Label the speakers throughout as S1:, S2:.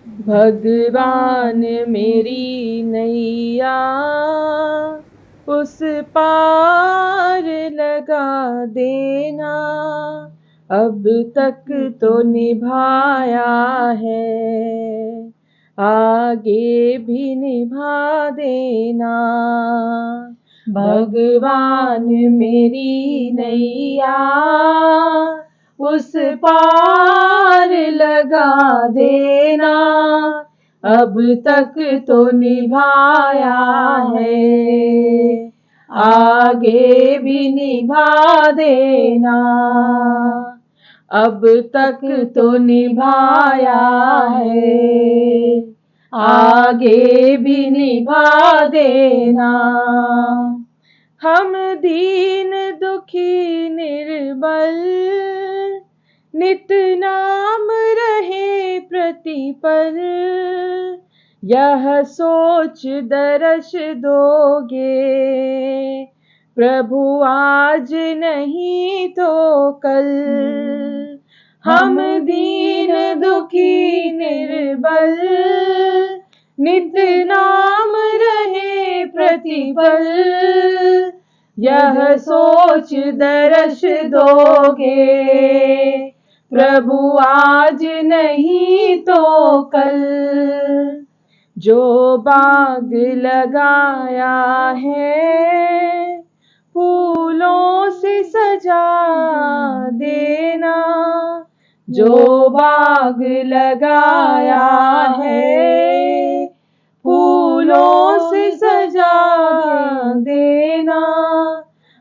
S1: भगवान मेरी नैया उस पार लगा देना, अब तक तो निभाया है, आगे भी निभा देना। भगवान मेरी नैया उस पार लगा देना, अब तक तो निभाया है, आगे भी निभा देना। अब तक तो निभाया है, आगे भी निभा देना। हम दीन दुखी निर्बल नित नाम रहे प्रतिपल, यह सोच दरस दोगे प्रभु आज नहीं तो कल। हम दीन दुखी निर्बल नित नाम रहे प्रतिपल, यह सोच दरस दोगे प्रभु आज नहीं तो कल। जो बाग लगाया है फूलों से सजा देना, जो बाग लगाया है फूलों से सजा देना,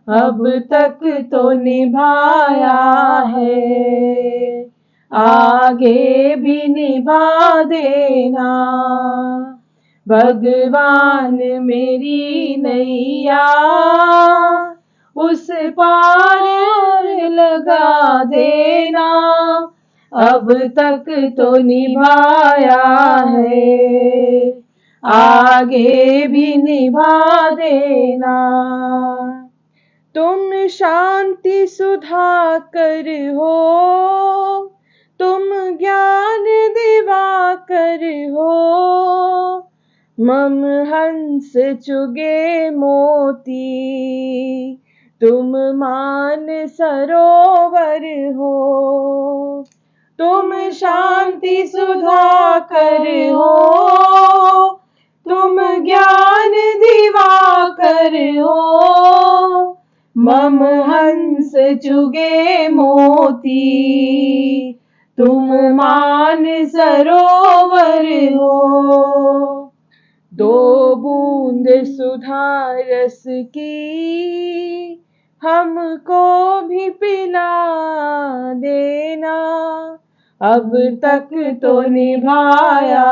S1: अब तक तो निभाया है, आगे भी निभा देना। भगवान मेरी नैया उस पार लगा देना, अब तक तो निभाया है, आगे भी निभा देना। तुम शांति सुधाकर हो, तुम ज्ञान दिवाकर हो, मम हंस चुगे मोती, तुम मान सरोवर हो। तुम शांति सुधाकर हो, तुम ज्ञान दिवाकर हो, मम हंस चुगे मोती, तुम मान सरोवर हो। दो बूंद सुधा रस की हमको भी पिला देना, अब तक तो निभाया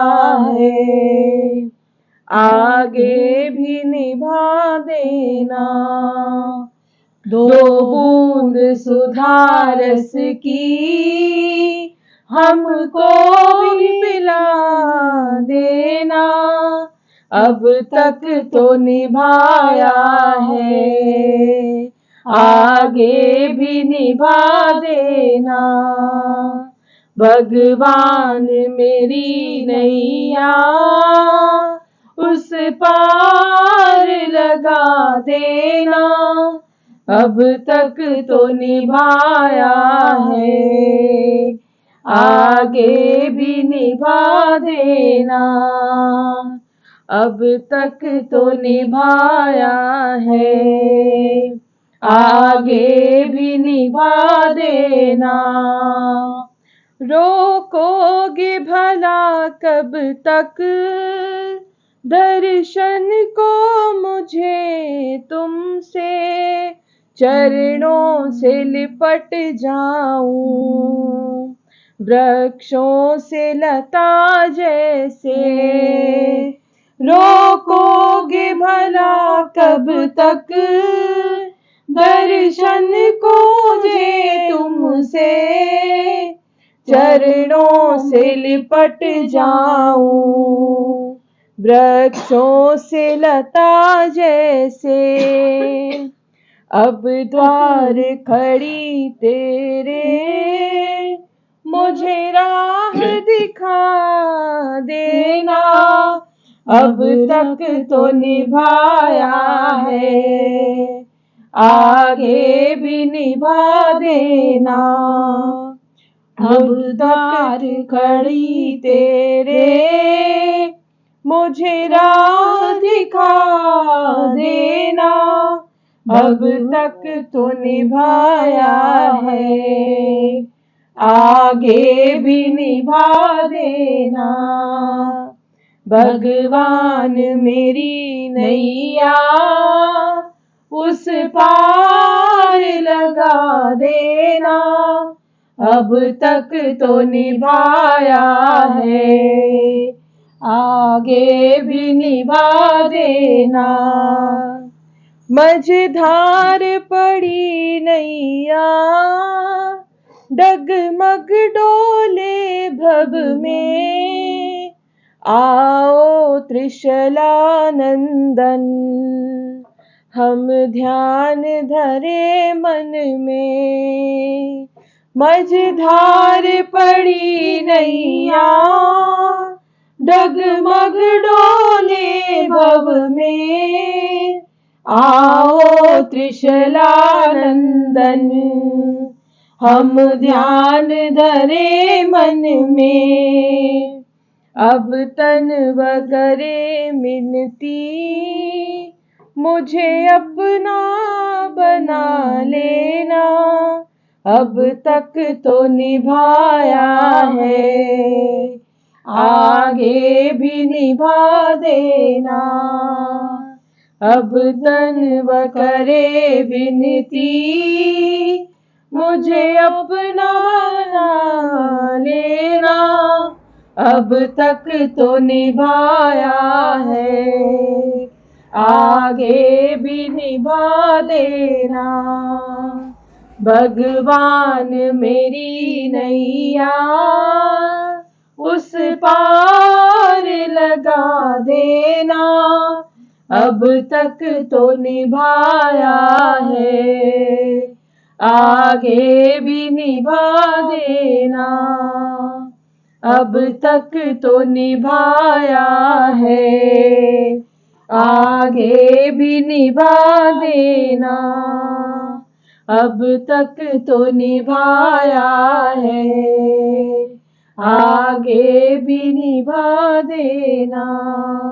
S1: है, आगे भी निभा देना। दो बूंद सुधा रस की हमको भी पिला देना, अब तक तो निभाया है, आगे भी निभा देना। भगवान मेरी नैया उस पार लगा देना, अब तक तो निभाया है, आगे भी निभा देना। अब तक तो निभाया है, आगे भी निभा देना। रोकोगे भला कब तक दर्शन को मुझे तुमसे, चरणों से लिपट जाऊं वृक्षों से लता जैसे। रोकोगे भला कब तक दर्शन को मुझे तुमसे, चरणों से लिपट जाऊं वृक्षों से लता जैसे। अब द्वार खड़ी तेरे मुझे राह राह दिखा देना, अब तक तो निभाया है, आगे भी निभा देना। अब द्वार खड़ी तेरे, मुझे राह दिखा देना, अब तक तो निभाया है, आगे भी निभा देना। भगवान मेरी नैया उस पार लगा देना, अब तक तो निभाया है, आगे भी निभा देना। मझधार पड़ी नैया डगमग डोले भव में, आओ त्रिशला नंदन हम ध्यान धरे मन में। मझधार पड़ी नैया डगमग डोले भव में, आओ त्रिशला नंदन हम ध्यान धरे मन में। अब तन वगरे मिनती मुझे अपना बना लेना, अब तक तो निभाया है, आगे भी निभा देना। अब तन वगरे विनती मुझे अपना बना लेना, अब तक तो निभाया है, आगे भी निभा देना। भगवान मेरी नैया उस पार लगा देना, अब तक तो निभाया है, आगे भी निभा देना। अब तक तो निभाया है, आगे भी निभा देना। अब तक तो निभाया है, आगे भी निभा देना।